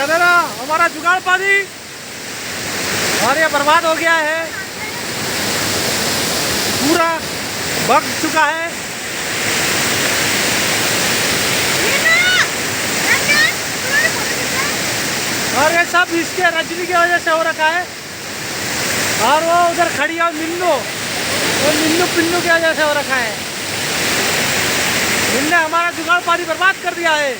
कहते ना हमारा जुगाड़ पानी और ये बर्बाद हो गया है, पूरा बग चुका है। और ये सब इसके रजनी की वजह से हो रखा है। और वो उधर खड़ी है मिन्नू, वो मिन्नू पिन्नू की वजह से हो रखा है। इनने हमारा जुगाड़ पानी बर्बाद कर दिया है।